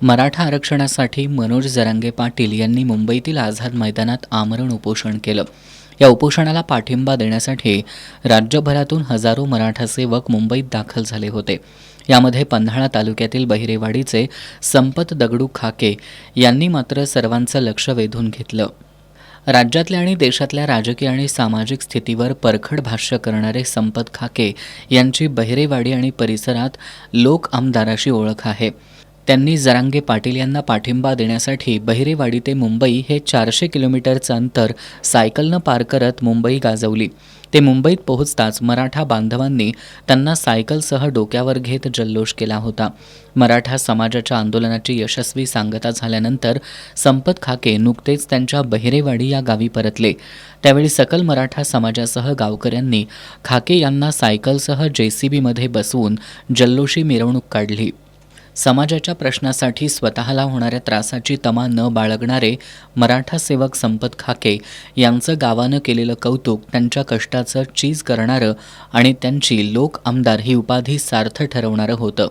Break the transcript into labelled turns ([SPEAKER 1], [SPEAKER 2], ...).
[SPEAKER 1] मराठा आरक्षणासाठी मनोज जरांगे पाटील यांनी मुंबईतील आझाद मैदानात आमरण उपोषण केलं. या उपोषणाला पाठिंबा देण्यासाठी राज्यभरातून हजारो मराठा सेवक मुंबईत दाखल झाले होते. यामध्ये पन्हाळा तालुक्यातील बहिरेवाडीचे संपत दगडू खाके यांनी मात्र सर्वांचं लक्ष वेधून घेतलं. राज्यातल्या आणि देशातल्या राजकीय आणि सामाजिक स्थितीवर परखड भाष्य करणारे संपत खाके यांची बहिरेवाडी आणि परिसरात लोक आमदाराशी ओळख आहे. त्यांनी जरांगे पाटील यांना पाठिंबा देण्यासाठी बहिरेवाडी ते मुंबई हे 400 किलोमीटरचं अंतर सायकलनं पार करत मुंबई गाजवली. ते मुंबईत पोहोचताच मराठा बांधवांनी त्यांना सायकलसह डोक्यावर घेत जल्लोष केला होता. मराठा समाजाच्या आंदोलनाची यशस्वी सांगता झाल्यानंतर संपत खाके नुकतेच त्यांच्या बहिरेवाडी या गावी परतले. त्यावेळी सकल मराठा समाजासह गावकऱ्यांनी खाके यांना सायकलसह JCBमध्ये बसवून जल्लोषी मिरवणूक काढली. समाजाच्या प्रश्नासाठी स्वतःला होणाऱ्या त्रासाची तमा न बाळगणारे मराठा सेवक संपत खाके यांचं गावानं केलेलं कौतुक त्यांच्या कष्टाचं चीज करणारं आणि त्यांची लोक आमदार ही उपाधी सार्थ ठरवणारं होतं.